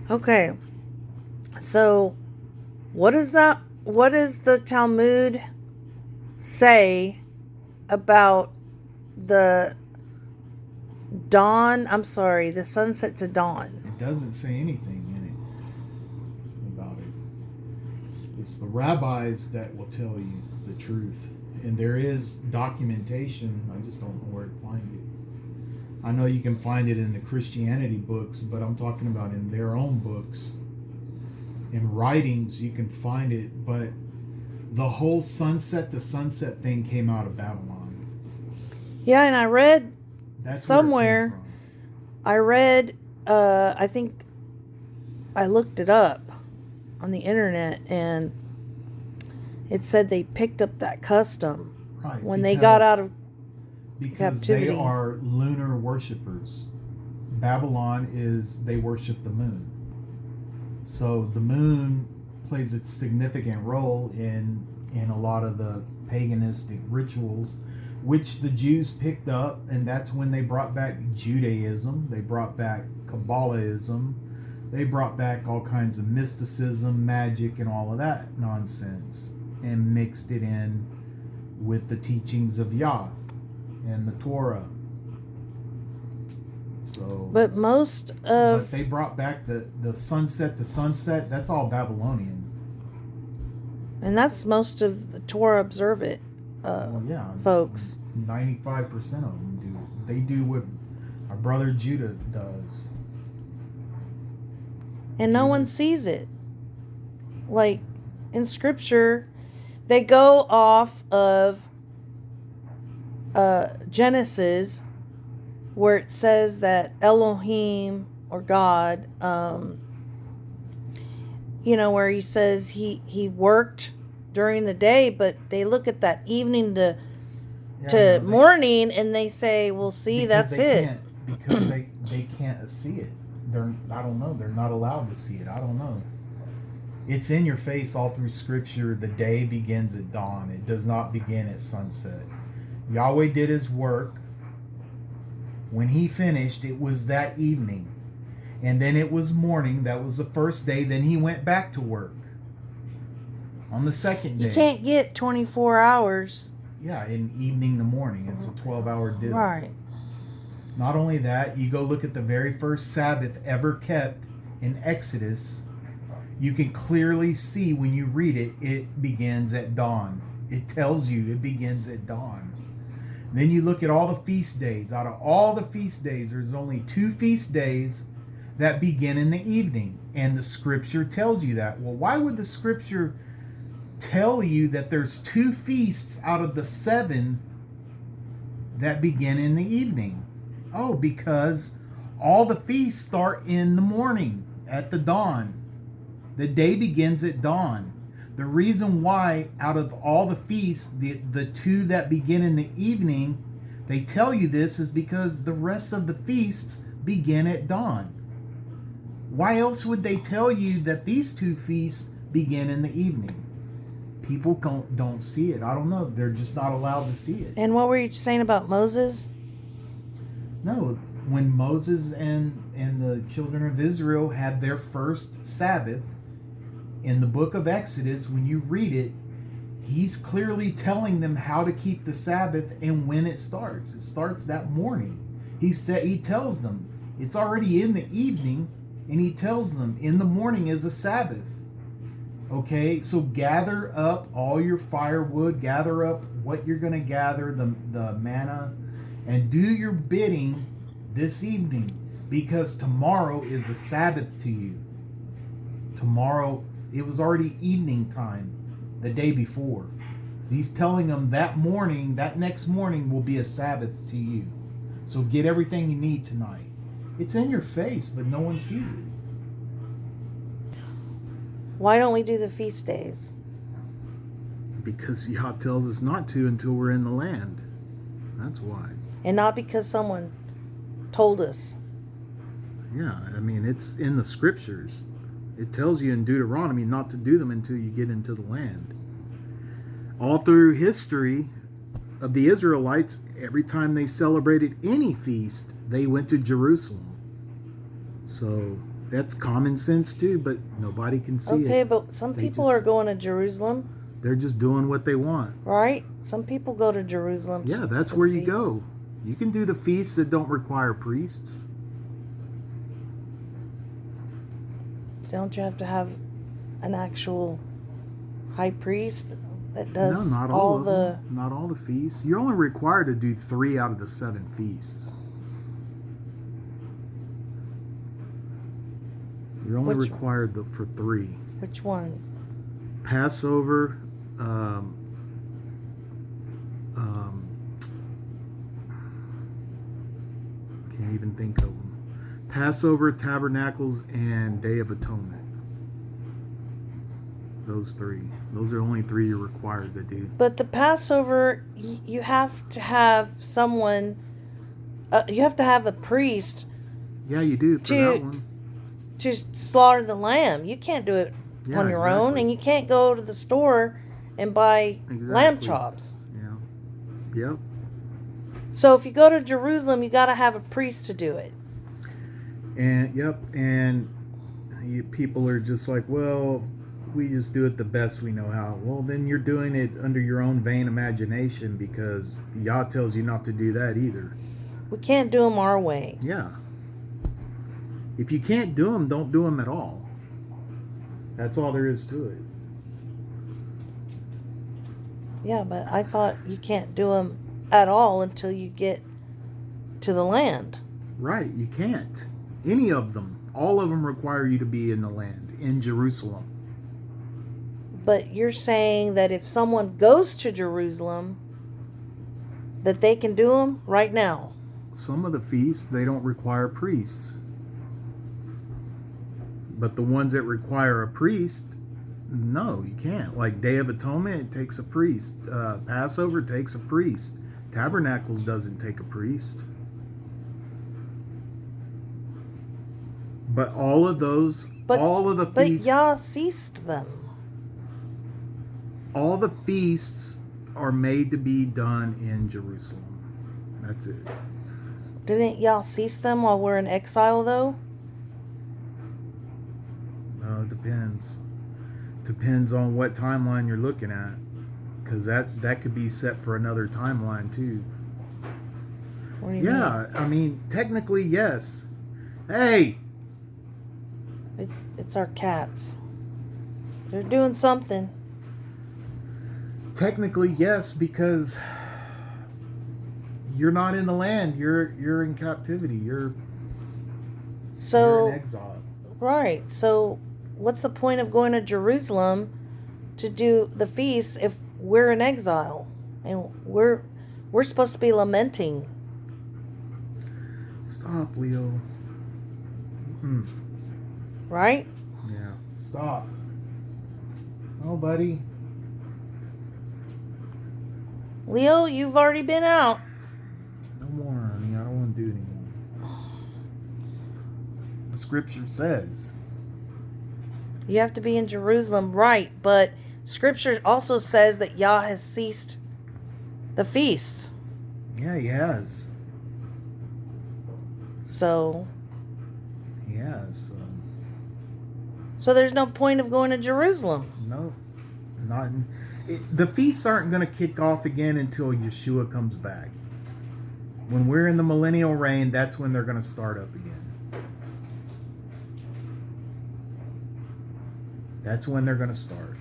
Okay, so what is that? What does the Talmud say about the dawn? I'm sorry, the sunset to dawn. It doesn't say anything in it about it. It's the rabbis that will tell you the truth. And there is documentation. I just don't know where to find it. I know you can find it in the Christianity books, but I'm talking about in their own books. In writings, you can find it, but the whole sunset to sunset thing came out of Babylon. Yeah, and I read That's somewhere. I read. I think I looked it up on the internet, and it said they picked up that custom right, when they got out of because captivity. They are lunar worshipers. Babylon they worship the moon. So the moon plays a significant role in a lot of the paganistic rituals, which the Jews picked up, and that's when they brought back Judaism, they brought back Kabbalahism, they brought back all kinds of mysticism, magic, and all of that nonsense, and mixed it in with the teachings of Yah and the Torah. So, but but they brought back the sunset to sunset. That's all Babylonian, and that's most of the Torah observant folks. 95% of them do. They do what our brother Judah does, and no one sees it. Like in Scripture, they go off of Genesis, where it says that Elohim or God, where he says he worked during the day, but they look at that evening to morning, and they say, well, see, that's it. Because they can't see it. I don't know. They're not allowed to see it. I don't know. It's in your face all through Scripture. The day begins at dawn. It does not begin at sunset. Yahweh did his work. When he finished, it was that evening. And then it was morning. That was the first day. Then he went back to work on the second day. You can't get 24 hours. Yeah, in evening to morning. It's a 12-hour deal. Right. Not only that, you go look at the very first Sabbath ever kept in Exodus. You can clearly see when you read it, it begins at dawn. It tells you it begins at dawn. Then you look at all the feast days. Out of all the feast days, there's only 2 feast days that begin in the evening. And the Scripture tells you that. Well, why would the Scripture tell you that there's 2 feasts out of the 7 that begin in the evening? Oh, because all the feasts start in the morning, at the dawn. The day begins at dawn. The reason why out of all the feasts, the 2 that begin in the evening, they tell you this is because the rest of the feasts begin at dawn. Why else would they tell you that these 2 feasts begin in the evening? People don't see it. I don't know. They're just not allowed to see it. And what were you saying about Moses? No, when Moses and the children of Israel had their first Sabbath, in the book of Exodus, when you read it, he's clearly telling them how to keep the Sabbath and when it starts. It starts that morning. He tells them it's already in the evening, and he tells them in the morning is a Sabbath. Okay, so gather up all your firewood, gather up what you're going to gather, the manna, and do your bidding this evening, because tomorrow is a Sabbath to you. Tomorrow, it was already evening time the day before. So he's telling them that next morning will be a Sabbath to you. So get everything you need tonight. It's in your face, but no one sees it. Why don't we do the feast days? Because Yah tells us not to until we're in the land. That's why. And not because someone told us. Yeah, I mean, it's in the Scriptures. It tells you in Deuteronomy not to do them until you get into the land. All through history of the Israelites, every time they celebrated any feast, they went to Jerusalem. So That's common sense too, but nobody can see it. Okay, but some people are going to Jerusalem. They're just doing what they want. Right? Some people go to Jerusalem. Yeah, that's where you go. You can do the feasts that don't require priests. Don't you have to have an actual high priest that does not all the... Not all the feasts. You're only required to do 3 out of the 7 feasts. You're only required for 3. Which ones? Passover, can't even think of them. Passover, Tabernacles, and Day of Atonement. Those 3. Those are only 3 you're required to do. But the Passover, you have to have someone, you have to have a priest. Yeah, you do for that one. To slaughter the lamb. You can't do it on your own, and you can't go to the store and buy lamb chops. Yeah. Yep. So if you go to Jerusalem, you got to have a priest to do it. And people are just like, well, we just do it the best we know how. Well, then you're doing it under your own vain imagination, because Yah tells you not to do that either. We can't do them our way. Yeah. If you can't do them, don't do them at all. That's all there is to it. Yeah, but I thought you can't do them at all until you get to the land. Right, you can't. Any of them. All of them require you to be in the land, in Jerusalem. But you're saying that if someone goes to Jerusalem, that they can do them right now. Some of the feasts, they don't require priests. But the ones that require a priest, no, you can't. Like Day of Atonement, it takes a priest. Passover takes a priest. Tabernacles doesn't take a priest. But all of those, all of the feasts... But Yah ceased them. All the feasts are made to be done in Jerusalem. That's it. Didn't Yah cease them while we're in exile, though? It depends. Depends on what timeline you're looking at, because that could be set for another timeline too. What do you mean? I mean, technically, yes. Hey, it's our cats. They're doing something. Technically, yes, because you're not in the land. You're in captivity. You're in exile. Right. So what's the point of going to Jerusalem to do the feast if we're in exile and we're supposed to be lamenting? Stop, Leo. Right? Yeah. Stop. Oh, buddy. Leo, you've already been out. No more, honey. I don't want to do it anymore. The scripture says. You have to be in Jerusalem, right? But Scripture also says that Yah has ceased the feasts. Yeah, he has. So. He has. So there's no point of going to Jerusalem. No, not. The feasts aren't going to kick off again until Yeshua comes back. When we're in the millennial reign, that's when they're going to start up again. That's when they're going to start.